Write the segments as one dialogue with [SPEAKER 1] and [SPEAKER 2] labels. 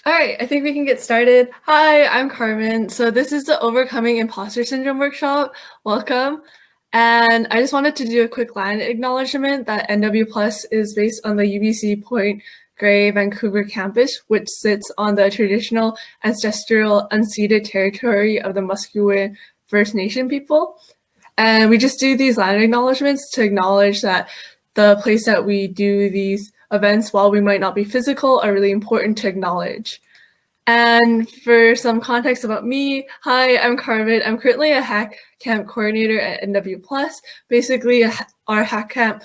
[SPEAKER 1] All right, I think we can get started. Hi, I'm Carmen. So this is the Overcoming Imposter Syndrome workshop. Welcome. And I just wanted to do a quick land acknowledgement that NW Plus is based on the UBC Point Grey Vancouver campus, which sits on the traditional ancestral unceded territory of the Musqueam First Nation people. And we just do these land acknowledgements to acknowledge that the place that we do these events, while we might not be physical, are really important to acknowledge. And for some context about me, hi, I'm Carmen. I'm currently a hack camp coordinator at NW Plus. Basically, our hack camp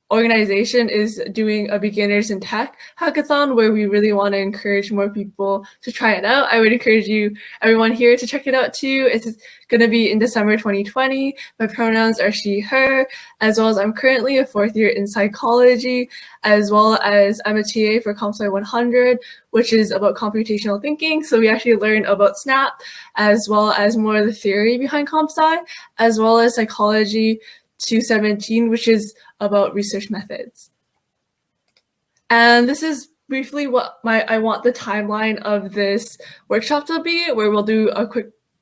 [SPEAKER 1] organization is doing a beginners in tech hackathon where we really want to encourage more people to try it out. I would encourage everyone here to check it out too. It's going to be in December 2020. My pronouns are she, her, as well as I'm currently a fourth year in psychology, as well as I'm a TA for CompSci 100, which is about computational thinking. So we actually learn about SNAP, as well as more of the theory behind CompSci, as well as psychology 217, which is about research methods. And this is briefly what I want the timeline of this workshop to be, where we'll do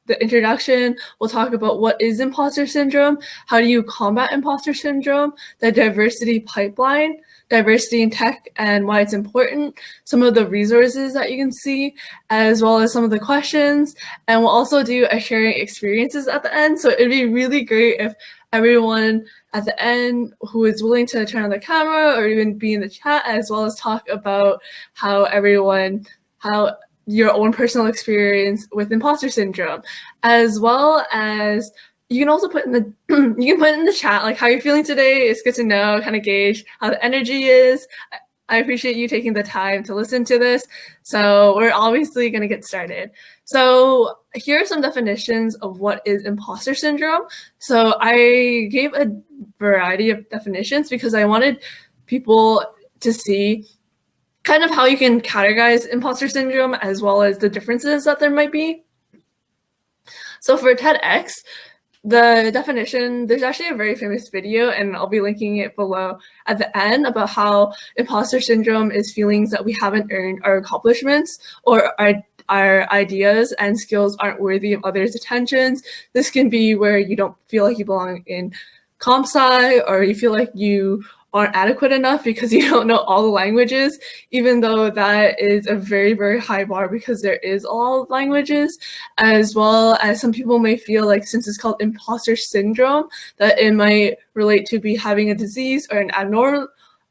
[SPEAKER 1] the introduction. We'll talk about what is imposter syndrome, how do you combat imposter syndrome, the diversity pipeline, diversity in tech and why it's important, some of the resources that you can see, as well as some of the questions. And we'll also do a sharing experiences at the end. So it'd be really great if everyone at the end who is willing to turn on the camera or even be in the chat, as well as talk about how your own personal experience with imposter syndrome, as well as you can also put in the chat like how you're feeling today. It's good to know, kind of gauge how the energy is. I appreciate you taking the time to listen to this. So we're obviously going to get started. So here are some definitions of what is imposter syndrome. So I gave a variety of definitions because I wanted people to see kind of how you can categorize imposter syndrome, as well as the differences that there might be. So for TEDx, the definition, there's actually a very famous video, and I'll be linking it below at the end, about how imposter syndrome is feelings that we haven't earned our accomplishments, or our ideas and skills aren't worthy of others' attentions. This can be where you don't feel like you belong in comp sci, or you feel like you aren't adequate enough because you don't know all the languages, even though that is a very, very high bar because there is all languages, as well as some people may feel like, since it's called imposter syndrome, that it might relate to be having a disease or an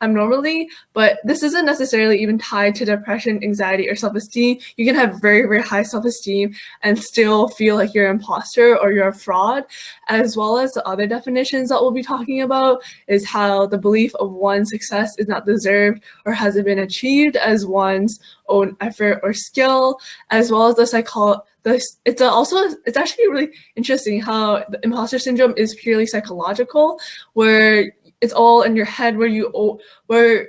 [SPEAKER 1] abnormality, but this isn't necessarily even tied to depression, anxiety, or self-esteem. You can have very, very high self-esteem and still feel like you're an imposter or you're a fraud, as well as the other definitions that we'll be talking about is how the belief of one's success is not deserved or hasn't been achieved as one's own effort or skill, as well as it's actually really interesting how the imposter syndrome is purely psychological, where it's all in your head, where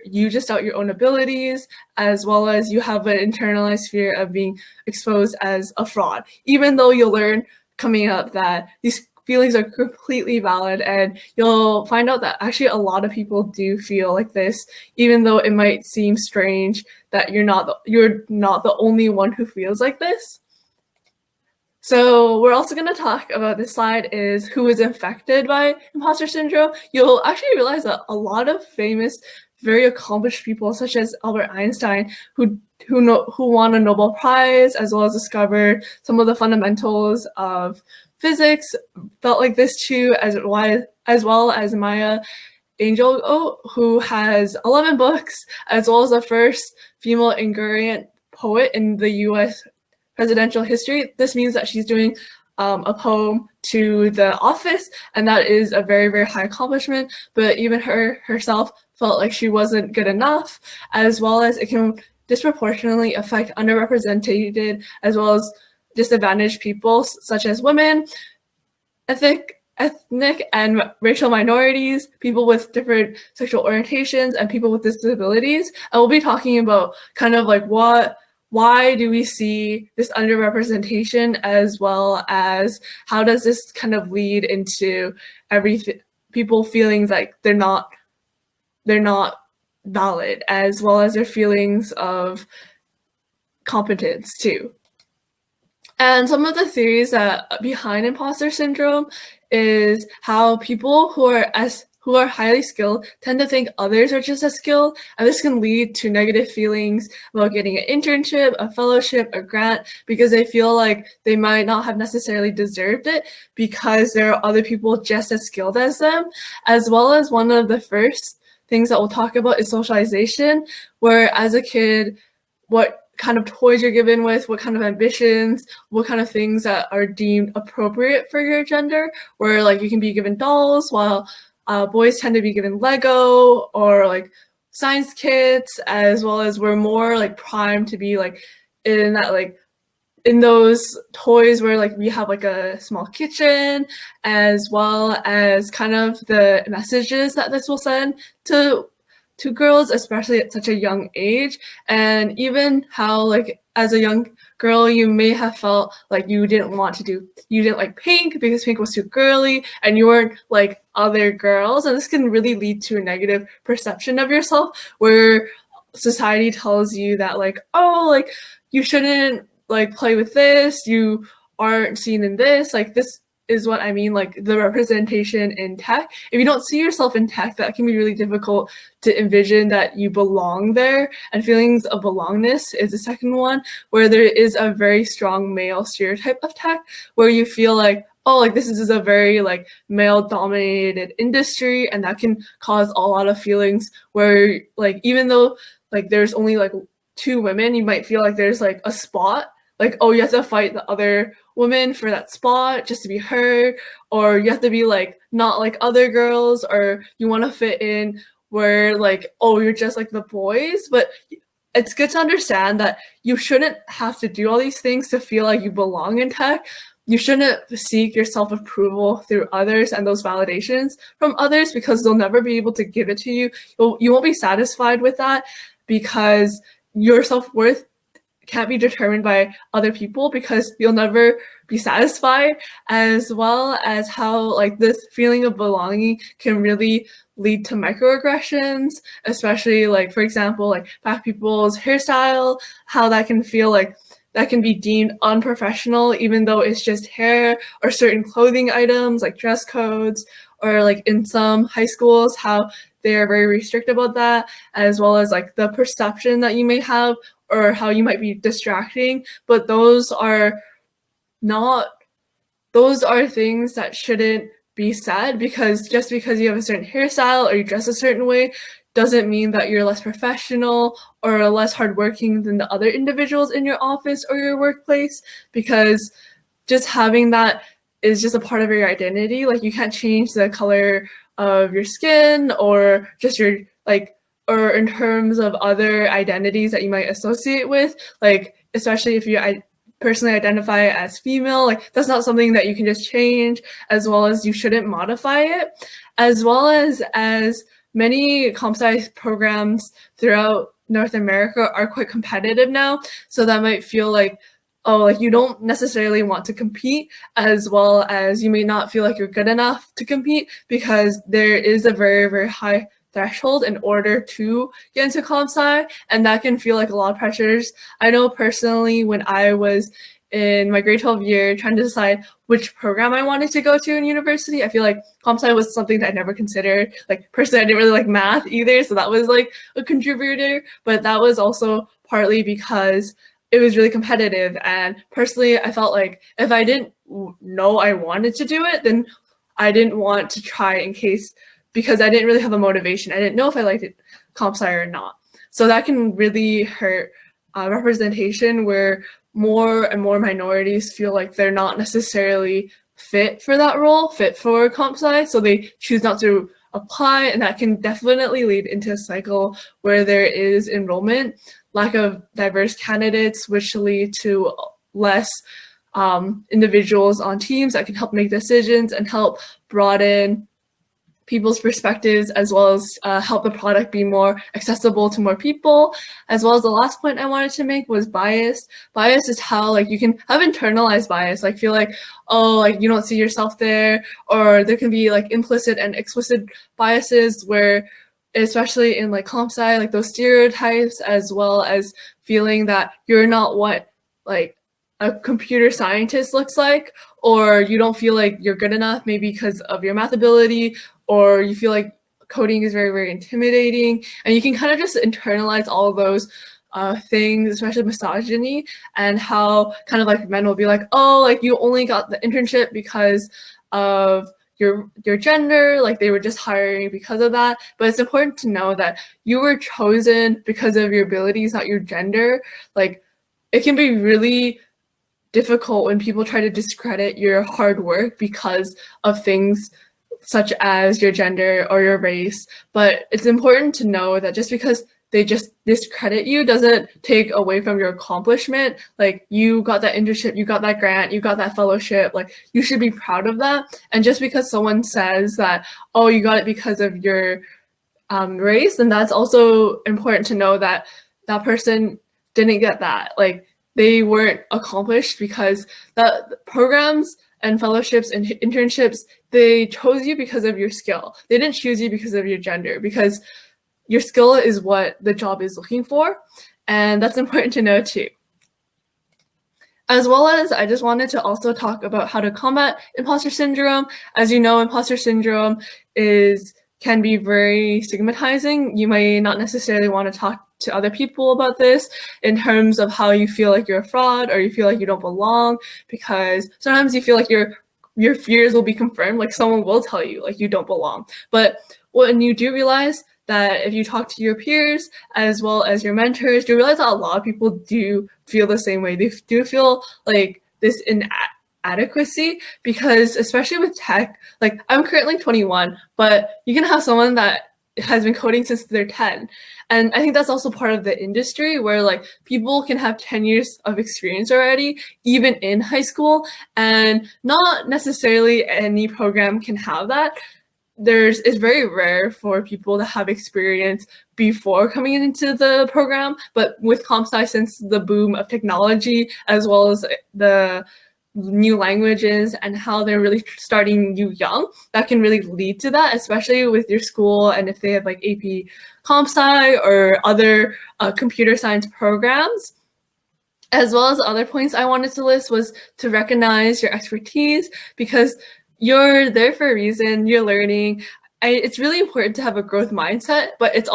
[SPEAKER 1] you just doubt your own abilities, as well as you have an internalized fear of being exposed as a fraud, even though you'll learn coming up that these feelings are completely valid, and you'll find out that actually a lot of people do feel like this, even though it might seem strange that you're not the only one who feels like this. So we're also going to talk about, this slide is who is infected by imposter syndrome. You'll actually realize that a lot of famous, very accomplished people, such as Albert Einstein, who won a Nobel Prize, as well as discovered some of the fundamentals of physics, felt like this too, as well as Maya Angelou, who has 11 books, as well as the first female ingredient poet in the U.S. presidential history. This means that she's doing a poem to the office, and that is a very, very high accomplishment, but even herself felt like she wasn't good enough, as well as it can disproportionately affect underrepresented as well as disadvantaged people, such as women, ethnic and racial minorities, people with different sexual orientations, and people with disabilities. And we'll be talking about kind of like why do we see this underrepresentation, as well as how does this kind of lead into people feeling like they're not valid, as well as their feelings of competence too. And some of the theories that behind imposter syndrome is how people who are highly skilled tend to think others are just as skilled, and this can lead to negative feelings about getting an internship, a fellowship, a grant, because they feel like they might not have necessarily deserved it because there are other people just as skilled as them. As well as one of the first things that we'll talk about is socialization, where as a kid, what kind of toys you're given with, what kind of ambitions, what kind of things that are deemed appropriate for your gender, where like you can be given dolls while boys tend to be given Lego or like science kits, as well as we're more like primed to be like in that like in those toys where like we have like a small kitchen, as well as kind of the messages that this will send to girls, especially at such a young age. And even how like as a young girl you may have felt like you didn't like pink because pink was too girly and you weren't like other girls, and this can really lead to a negative perception of yourself where society tells you that like, oh, like you shouldn't like play with this, you aren't seen in this, like this is what I mean, like the representation in tech. If you don't see yourself in tech, that can be really difficult to envision that you belong there. And feelings of belongingness is the second one, where there is a very strong male stereotype of tech, where you feel like, oh, like this is a very like male dominated industry, and that can cause a lot of feelings where like even though like there's only like 2 women, you might feel like there's like a spot, like, oh, you have to fight the other woman for that spot just to be heard, or you have to be like not like other girls, or you want to fit in where like, oh, you're just like the boys. But it's good to understand that you shouldn't have to do all these things to feel like you belong in tech. You shouldn't seek your self-approval through others and those validations from others, because they'll never be able to give it to you. You won't be satisfied with that, because your self-worth can't be determined by other people, because you'll never be satisfied. As well as how like this feeling of belonging can really lead to microaggressions, especially like, for example, like Black people's hairstyle, how that can feel like that can be deemed unprofessional even though it's just hair, or certain clothing items like dress codes, or like in some high schools how they are very strict about that, as well as like the perception that you may have or how you might be distracting. But those are things that shouldn't be said, because just because you have a certain hairstyle or you dress a certain way doesn't mean that you're less professional or less hardworking than the other individuals in your office or your workplace, because just having that is just a part of your identity. Like you can't change the color of your skin or just your like, or in terms of other identities that you might associate with, like especially if you personally identify as female, like that's not something that you can just change, as well as you shouldn't modify it. As well as many comp sci programs throughout North America are quite competitive now, so that might feel like, oh, like you don't necessarily want to compete, as well as you may not feel like you're good enough to compete, because there is a very, very high threshold in order to get into comp sci, and that can feel like a lot of pressures. I know personally when I was in my grade 12 year trying to decide which program I wanted to go to in university, I feel like comp sci was something that I never considered. Like personally, I didn't really like math either, so that was like a contributor, but that was also partly because it was really competitive. And personally, I felt like if I didn't know I wanted to do it, then I didn't want to try in case, because I didn't really have a motivation. I didn't know if I liked it comp sci or not. So that can really hurt representation, where more and more minorities feel like they're not necessarily fit for that role, fit for comp sci, so they choose not to apply, and that can definitely lead into a cycle where there is enrollment, lack of diverse candidates, which lead to less individuals on teams that can help make decisions and help broaden people's perspectives, as well as help the product be more accessible to more people. As well as the last point I wanted to make was bias. Bias is how like you can have internalized bias, like feel like, oh, like you don't see yourself there, or there can be like implicit and explicit biases where especially in like comp sci, like those stereotypes, as well as feeling that you're not what like a computer scientist looks like, or you don't feel like you're good enough, maybe because of your math ability, or you feel like coding is very, very intimidating, and you can kind of just internalize all of those things, especially misogyny, and how kind of like men will be like, oh, like you only got the internship because of your gender, like they were just hiring because of that. But it's important to know that you were chosen because of your abilities, not your gender. Like it can be really difficult when people try to discredit your hard work because of things such as your gender or your race. But it's important to know that just because they just discredit you doesn't take away from your accomplishment. Like you got that internship, you got that grant, you got that fellowship, like you should be proud of that. And just because someone says that, oh, you got it because of your race, then that's also important to know that that person didn't get that. Like they weren't accomplished because the programs and fellowships and internships, they chose you because of your skill. They didn't choose you because of your gender, because your skill is what the job is looking for. And that's important to know too. As well as I just wanted to also talk about how to combat imposter syndrome. As you know, imposter syndrome can be very stigmatizing. You may not necessarily want to talk to other people about this in terms of how you feel like you're a fraud or you feel like you don't belong, because sometimes you feel like your fears will be confirmed, like someone will tell you like you don't belong. But when you do realize that if you talk to your peers as well as your mentors, you realize that a lot of people do feel the same way. They do feel like this inadequacy, because especially with tech, like I'm currently 21, but you can have someone that has been coding since they're 10. And I think that's also part of the industry where like people can have 10 years of experience already, even in high school, and not necessarily any program can have that. It's very rare for people to have experience before coming into the program, but with comp sci, since the boom of technology as well as the new languages and how they're really starting you young, that can really lead to that, especially with your school and if they have like AP comp sci or other computer science programs. As well as other points I wanted to list was to recognize your expertise, because you're there for a reason, you're learning. It's really important to have a growth mindset, but it's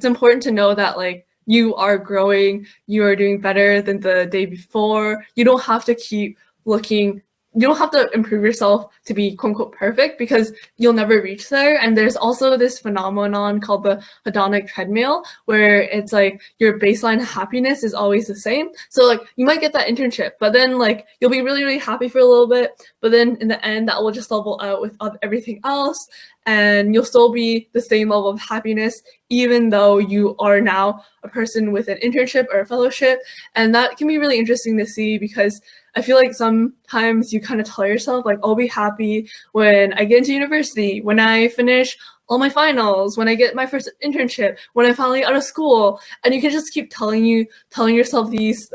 [SPEAKER 1] important to know that like you are growing, you are doing better than the day before. You don't have to keep looking, you don't have to improve yourself to be quote unquote perfect, because you'll never reach there. And there's also this phenomenon called the hedonic treadmill, where it's like your baseline happiness is always the same. So like you might get that internship, but then like you'll be really, really happy for a little bit, but then in the end that will just level out with everything else, and you'll still be the same level of happiness even though you are now a person with an internship or a fellowship. And that can be really interesting to see, because I feel like sometimes you kind of tell yourself like, I'll be happy when I get into university, when I finish all my finals, when I get my first internship, when I'm finally out of school. And you can just keep telling yourself these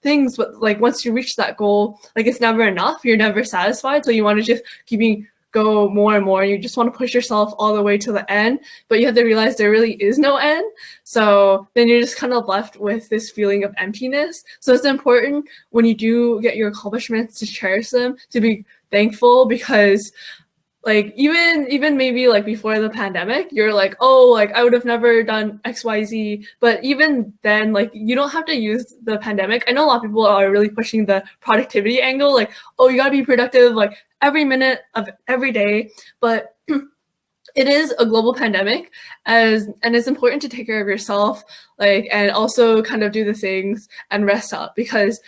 [SPEAKER 1] things, but like once you reach that goal, like it's never enough. You're never satisfied. So you want to just go more and more, and you just want to push yourself all the way to the end, but you have to realize there really is no end. So then you're just kind of left with this feeling of emptiness. So it's important when you do get your accomplishments to cherish them, to be thankful, because like even maybe like before the pandemic, you're like, oh, like I would have never done XYZ. But even then, like you don't have to use the pandemic. I know a lot of people are really pushing the productivity angle, like, oh, you gotta be productive like every minute of every day. But it is a global pandemic, and it's important to take care of yourself, like, and also kind of do the things and rest up, because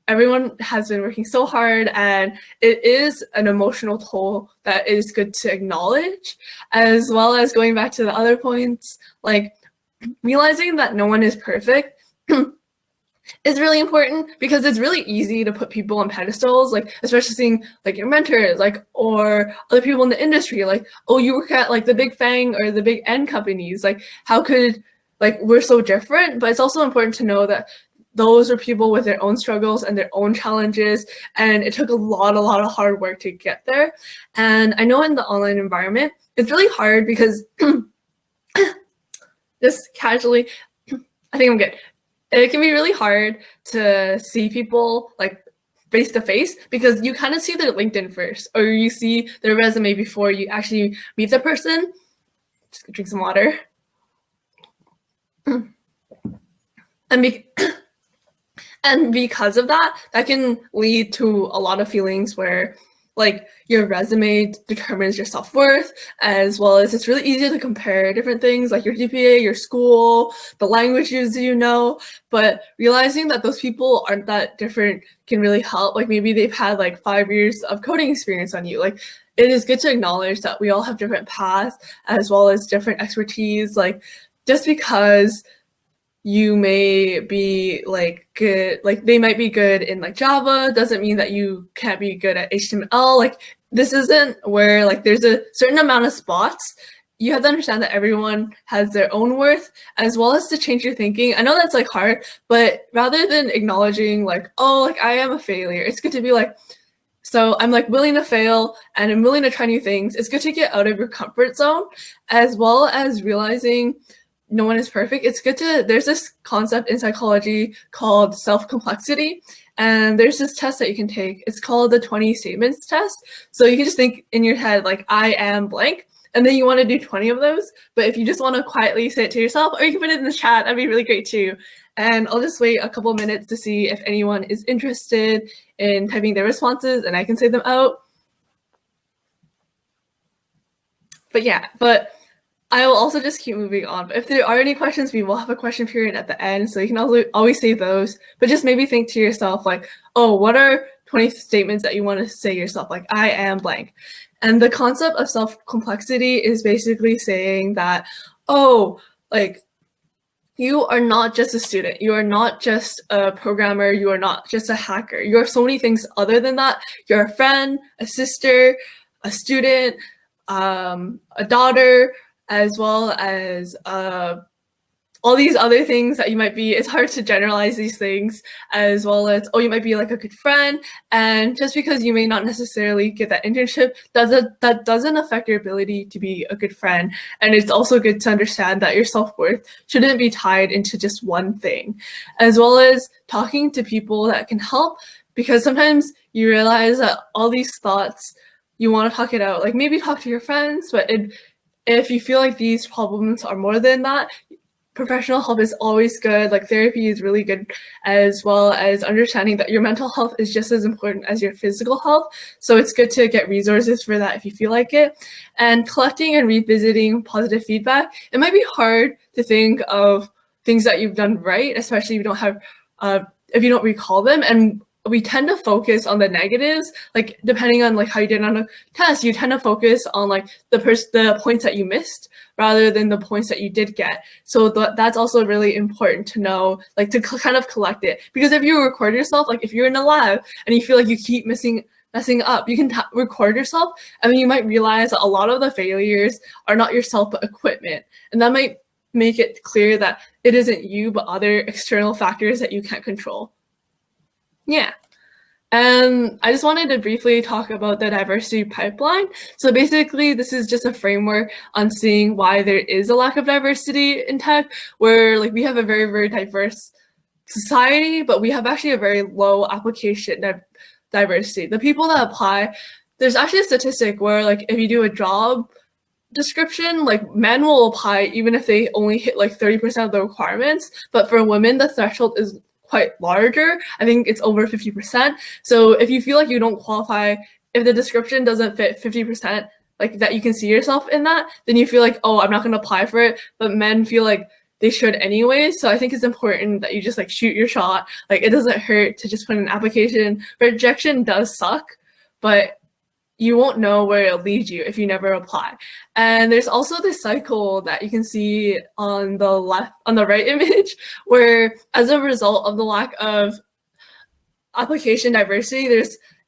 [SPEAKER 1] everyone has been working so hard, and it is an emotional toll that is good to acknowledge. As well as going back to the other points, like realizing that no one is perfect is really important, because it's really easy to put people on pedestals, like especially seeing like your mentors, like, or other people in the industry, like, oh, you work at like the big FANG or the big N companies, like how could, like, we're so different. But it's also important to know that those are people with their own struggles and their own challenges, and it took a lot of hard work to get there. And I know in the online environment, it's really hard because just casually, I think I'm good. It can be really hard to see people like face to face because you kind of see their LinkedIn first, or you see their resume before you actually meet the person. Just drink some water. And and because of that, that can lead to a lot of feelings where like your resume determines your self-worth, as well as it's really easy to compare different things like your GPA, your school, the languages you know, but realizing that those people aren't that different can really help. Like maybe they've had like 5 years of coding experience on you. Like it is good to acknowledge that we all have different paths as well as different expertise. Like just because you may be like good, like they might be good in like Java, doesn't mean that you can't be good at HTML. Like this isn't where like there's a certain amount of spots. You have to understand that everyone has their own worth, as well as to change your thinking. I know that's like hard, but rather than acknowledging like, oh, like I am a failure, it's good to be like, so I'm like willing to fail and I'm willing to try new things. It's good to get out of your comfort zone, as well as realizing no one is perfect. It's good to, there's this concept in psychology called self-complexity, and there's this test that you can take. It's called the 20 statements test. So you can just think in your head, like, I am blank, and then you want to do 20 of those. But if you just want to quietly say it to yourself, or you can put it in the chat, that'd be really great too. And I'll just wait a couple minutes to see if anyone is interested in typing their responses, and I can say them out. But yeah, but I will also just keep moving on. But if there are any questions, we will have a question period at the end, so you can also always save those. But just maybe think to yourself like, oh, what are 20 statements that you want to say yourself? Like, I am blank. And the concept of self-complexity is basically saying that, oh, like, you are not just a student. You are not just a programmer. You are not just a hacker. You are so many things other than that. You're a friend, a sister, a student, a daughter, as well as all these other things that you might be. It's hard to generalize these things, as well as, oh, you might be like a good friend. And just because you may not necessarily get that internship, that doesn't affect your ability to be a good friend. And it's also good to understand that your self-worth shouldn't be tied into just one thing, as well as talking to people that can help, because sometimes you realize that all these thoughts, you want to talk it out. Like maybe talk to your friends, but if you feel like these problems are more than that, professional help is always good. Like therapy is really good, as well as understanding that your mental health is just as important as your physical health. So it's good to get resources for that if you feel like it. And collecting and revisiting positive feedback. It might be hard to think of things that you've done right, especially if you don't have, if you don't recall them. And we tend to focus on the negatives, like depending on like how you did on a test, you tend to focus on like the points that you missed rather than the points that you did get. So that's also really important to know, like to kind of collect it. Because if you record yourself, like if you're in a lab and you feel like you keep messing up, you can record yourself, and then you might realize that a lot of the failures are not yourself but equipment. And that might make it clear that it isn't you but other external factors that you can't control. Yeah. And I just wanted to briefly talk about the diversity pipeline. So basically, this is just a framework on seeing why there is a lack of diversity in tech, where like we have a very, very diverse society, but we have actually a very low application diversity. The people that apply, there's actually a statistic where like if you do a job description, like men will apply even if they only hit like 30% of the requirements, but for women, the threshold is quite larger. I think it's over 50%. So if you feel like you don't qualify, if the description doesn't fit 50%, like that you can see yourself in that, then you feel like, oh, I'm not going to apply for it. But men feel like they should anyway. So I think it's important that you just like shoot your shot. Like it doesn't hurt to just put in an application. Rejection does suck, but you won't know where it'll lead you if you never apply. And there's also this cycle that you can see on the left, on the right image, where as a result of the lack of application diversity,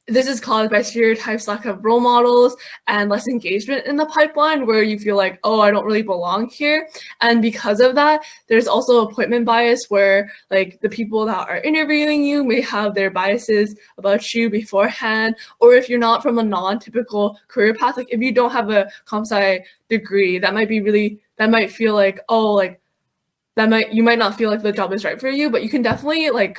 [SPEAKER 1] this is caused by stereotypes, lack of role models, and less engagement in the pipeline, where you feel like, oh, I don't really belong here. And because of that, there's also appointment bias, where like the people that are interviewing you may have their biases about you beforehand. Or if you're not from a non-typical career path, like if you don't have a comp sci degree, that might feel like, oh, like you might not feel like the job is right for you, but you can definitely like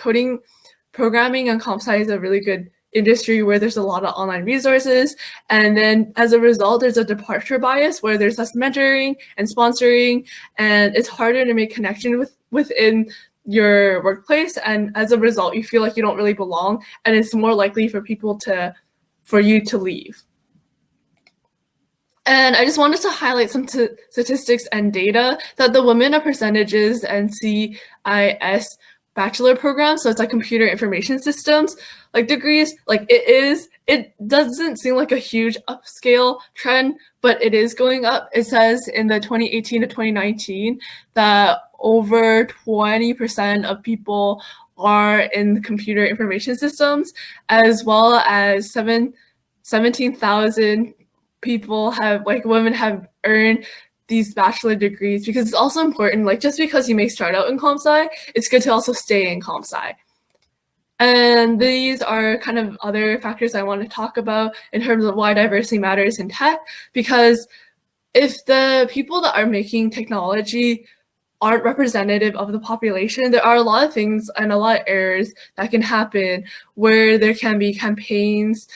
[SPEAKER 1] programming and comp sci is a really good industry where there's a lot of online resources. And then as a result, there's a departure bias where there's less mentoring and sponsoring, and it's harder to make connection within your workplace. And as a result, you feel like you don't really belong, and it's more likely for you to leave. And I just wanted to highlight some statistics and data that the women of percentages and CIS bachelor program, so it's like computer information systems, like degrees, like it doesn't seem like a huge upscale trend, but it is going up. It says in the 2018 to 2019 that over 20% of people are in computer information systems, as well as 17,000 women have earned these bachelor degrees, because it's also important, like just because you may start out in comp sci, it's good to also stay in comp sci. And these are kind of other factors I want to talk about in terms of why diversity matters in tech, because if the people that are making technology aren't representative of the population, there are a lot of things and a lot of errors that can happen where there can be campaigns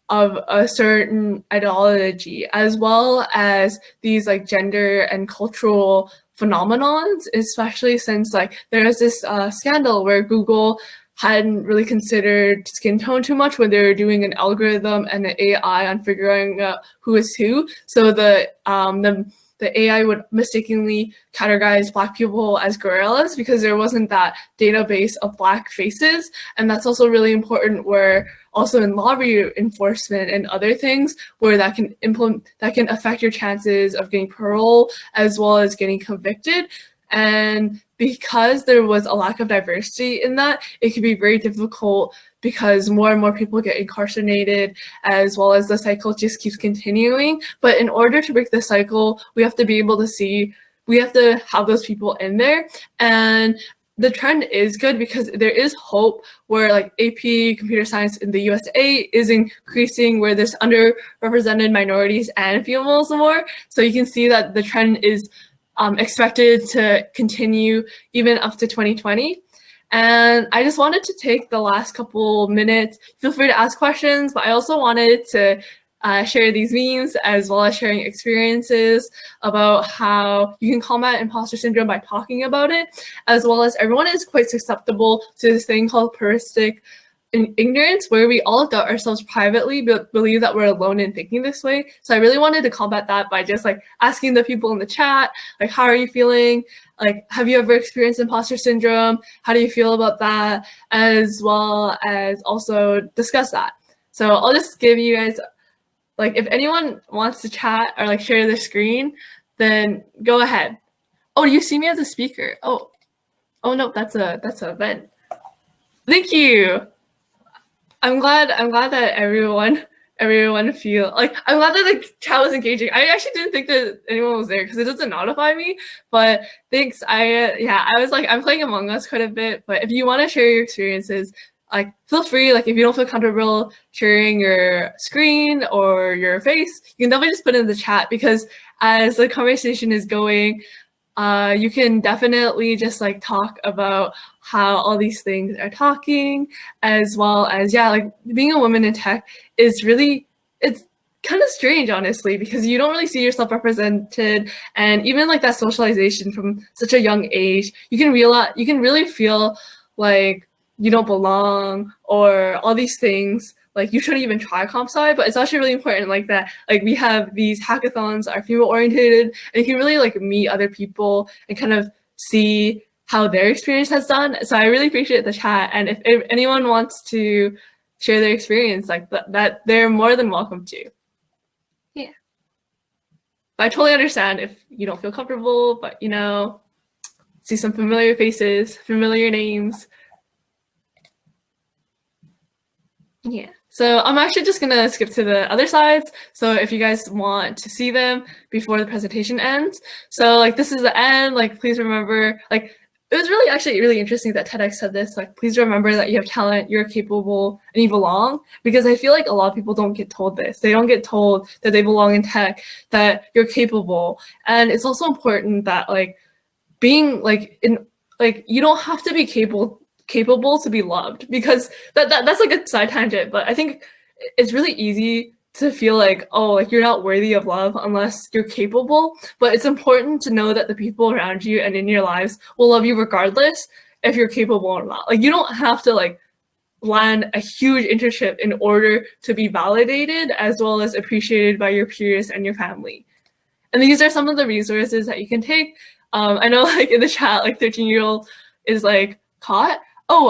[SPEAKER 1] of a certain ideology, as well as these like gender and cultural phenomenons, especially since like there was this scandal where Google hadn't really considered skin tone too much when they were doing an algorithm and an AI on figuring out who is who. So the AI would mistakenly categorize Black people as gorillas because there wasn't that database of Black faces. And that's also really important where also in law enforcement and other things where that can affect your chances of getting parole as well as getting convicted. And because there was a lack of diversity in that, it could be very difficult because more and more people get incarcerated, as well as the cycle just keeps continuing. But in order to break the cycle, we have to be able to have those people in there. And the trend is good because there is hope where like AP computer science in the USA is increasing, where there's underrepresented minorities and females more. So you can see that the trend is expected to continue even up to 2020. And I just wanted to take the last couple minutes. Feel free to ask questions, but I also wanted to share these memes as well as sharing experiences about how you can combat imposter syndrome by talking about it, as well as everyone is quite susceptible to this thing called heuristic ignorance, where we all doubt ourselves privately but believe that we're alone in thinking this way. So I really wanted to combat that by just like asking the people in the chat, like, how are you feeling? Like, have you ever experienced imposter syndrome? How do you feel about that? As well as also discuss that. So I'll just give you guys, like, if anyone wants to chat or like share their screen, then go ahead. Oh, you see me as a speaker. Oh no, that's a event. Thank you. I'm glad that everyone feel like, I'm glad that the chat was engaging. I actually didn't think that anyone was there because it doesn't notify me, but thanks. I was like, I'm playing Among Us quite a bit, but if you want to share your experiences, like, feel free. Like, if you don't feel comfortable sharing your screen or your face, you can definitely just put it in the chat, because as the conversation is going, you can definitely just like talk about how all these things are talking, as well as, yeah, like being a woman in tech is really, it's kind of strange, honestly, because you don't really see yourself represented. And even like that socialization from such a young age, you can really feel like you don't belong or all these things. Like, you shouldn't even try comp sci, but it's actually really important like that. Like, we have these hackathons are female oriented, and you can really like meet other people and kind of see how their experience has done. So I really appreciate the chat. And if anyone wants to share their experience like that, they're more than welcome to. Yeah. But I totally understand if you don't feel comfortable, but you know, see some familiar faces, familiar names. Yeah. So I'm actually just gonna skip to the other slides. So if you guys want to see them before the presentation ends. So like, this is the end, like, please remember, like, it was really actually really interesting that TEDx said this, like, please remember that you have talent, you're capable, and you belong, because I feel like a lot of people don't get told this. They don't get told that they belong in tech, that you're capable. And it's also important that like, being like you don't have to be capable to be loved, because that's like a side tangent, but I think it's really easy to feel like, oh, like you're not worthy of love unless you're capable. But it's important to know that the people around you and in your lives will love you regardless if you're capable or not. Like you don't have to like land a huge internship in order to be validated as well as appreciated by your peers and your family. And these are some of the resources that you can take. I know like in the chat, like 13-year-old is like caught. Oh,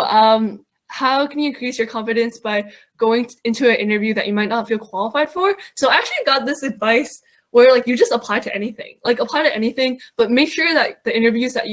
[SPEAKER 1] how can you increase your confidence by going into an interview that you might not feel qualified for? So I actually got this advice where like you just apply to anything, but make sure that the interviews that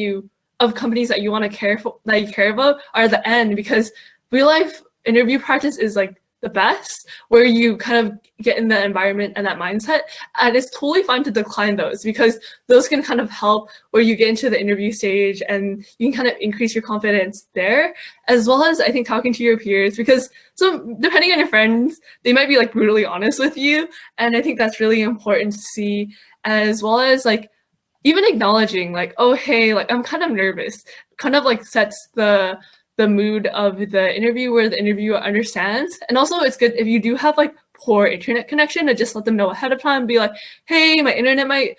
[SPEAKER 1] of companies that you want to care about are the end, because real life interview practice is like the best, where you kind of get in the environment and that mindset. And it's totally fine to decline those, because those can kind of help where you get into the interview stage and you can kind of increase your confidence there, as well as I think talking to your peers, because so depending on your friends, they might be like brutally honest with you. And I think that's really important to see, as well as like even acknowledging like, oh, hey, like I'm kind of nervous, kind of like sets the mood of the interview where the interviewer understands. And also it's good if you do have like poor internet connection to just let them know ahead of time, be like, hey, my internet might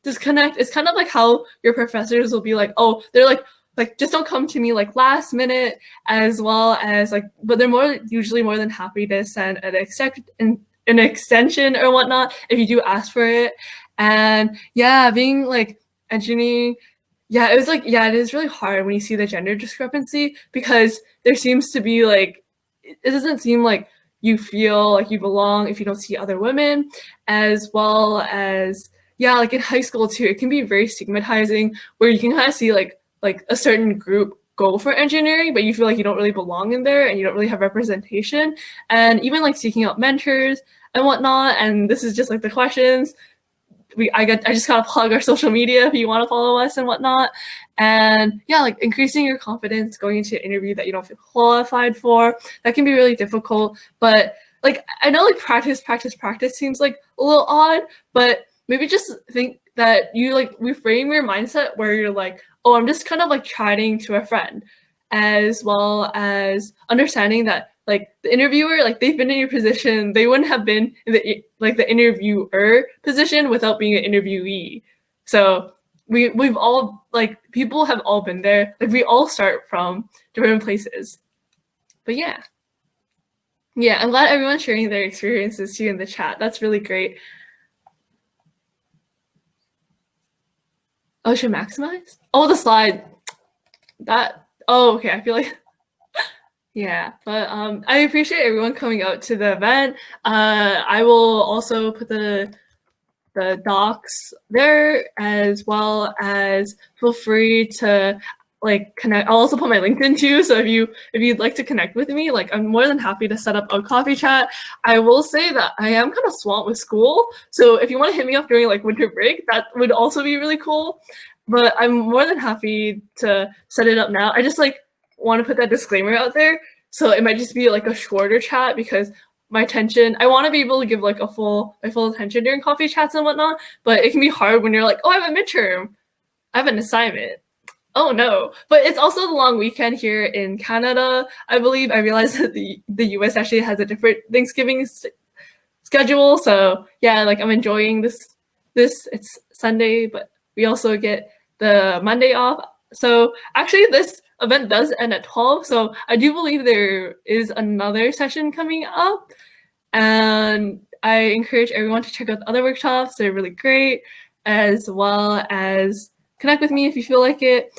[SPEAKER 1] disconnect. It's kind of like how your professors will be like, oh, they're like just don't come to me like last minute, as well as like, but they're usually more than happy to send an extension or whatnot if you do ask for it. And yeah, being like engineering, yeah, it was like, yeah, it is really hard when you see the gender discrepancy, because there seems to be like, it doesn't seem like you feel like you belong if you don't see other women, as well as, yeah, like in high school too, it can be very stigmatizing where you can kind of see like a certain group go for engineering, but you feel like you don't really belong in there and you don't really have representation. And even like seeking out mentors and whatnot, and this is just like the questions. I just gotta plug our social media if you want to follow us and whatnot. And yeah, like increasing your confidence going into an interview that you don't feel qualified for, that can be really difficult. But like I know like practice seems like a little odd, but maybe just think that you like reframe your mindset where you're like, oh, I'm just kind of like chatting to a friend, as well as understanding that like the interviewer, like they've been in your position, they wouldn't have been in the interviewer position without being an interviewee. So we've all like, people have all been there. Like we all start from different places. But yeah, I'm glad everyone's sharing their experiences too in the chat. That's really great. Oh, should maximize? Oh, the slide. Oh, okay. I feel like yeah, but I appreciate everyone coming out to the event. I will also put the docs there, as well as feel free to like connect. I'll also put my LinkedIn too, so if you'd like to connect with me, like I'm more than happy to set up a coffee chat. I will say that I am kind of swamped with school, so if you want to hit me up during like winter break, that would also be really cool. But I'm more than happy to set it up now. I just like want to put that disclaimer out there, so it might just be like a shorter chat, because my attention, I want to be able to give like my full attention during coffee chats and whatnot, but it can be hard when you're like, oh, I have a midterm, I have an assignment, oh no. But it's also the long weekend here in Canada, I believe. I realized that the US actually has a different Thanksgiving schedule, so yeah, like I'm enjoying this. It's Sunday, but we also get the Monday off. So actually this event does end at 12, so I do believe there is another session coming up, and I encourage everyone to check out the other workshops. They're really great, as well as connect with me if you feel like it.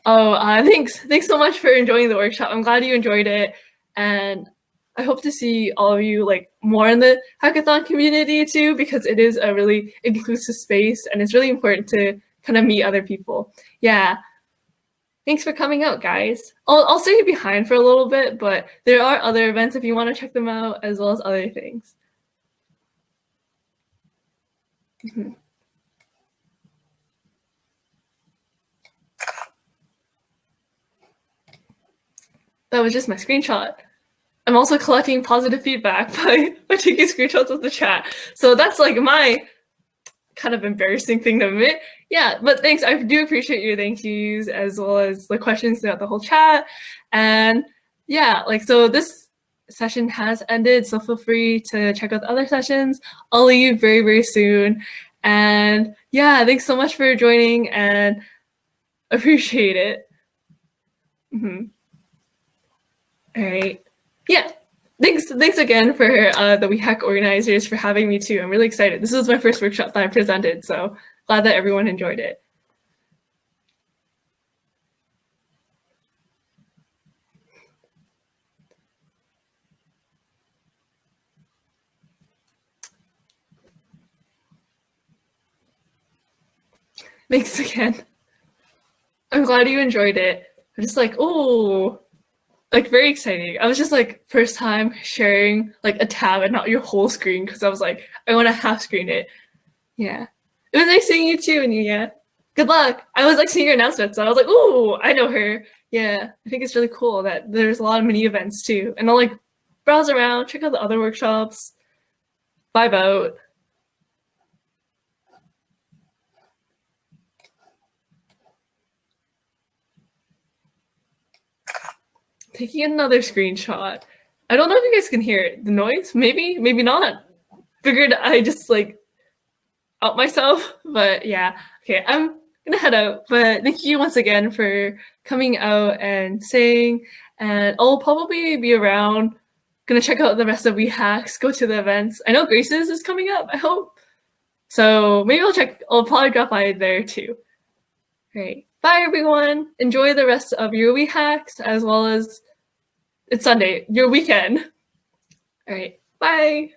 [SPEAKER 1] Oh, thanks so much for enjoying the workshop. I'm glad you enjoyed it, and I hope to see all of you like more in the hackathon community too, because it is a really inclusive space and it's really important to kind of meet other people. Yeah. Thanks for coming out, guys. I'll stay behind for a little bit, but there are other events if you want to check them out, as well as other things. That was just my screenshot. I'm also collecting positive feedback by taking screenshots of the chat. So that's like my kind of embarrassing thing to admit. Yeah, but thanks. I do appreciate your thank yous as well as the questions throughout the whole chat. And yeah, like, so this session has ended, so feel free to check out the other sessions. I'll leave very, very soon. And yeah, thanks so much for joining and appreciate it. All right. Yeah. Thanks again for the WeHack organizers for having me too. I'm really excited. This was my first workshop that I presented, so glad that everyone enjoyed it. Thanks again. I'm glad you enjoyed it. I'm just like, oh, like very exciting. I was just like first time sharing like a tab and not your whole screen because I was like, I want to half screen it. Yeah. It was nice seeing you too, Ania. Good luck. I was like seeing your announcements, so I was like, ooh, I know her. Yeah, I think it's really cool that there's a lot of mini events too. And I'll like browse around, check out the other workshops, vibe out. Taking another screenshot. I don't know if you guys can hear it. The noise? Maybe, maybe not. Figured I just like out myself, but yeah. Okay, I'm gonna head out, but thank you once again for coming out and staying, and I'll probably be around, gonna check out the rest of WeHacks, go to the events. I know Grace's is coming up, I hope. So maybe I'll probably drop by there too. All right, bye everyone. Enjoy the rest of your WeHacks as well as, it's Sunday, your weekend. All right, bye.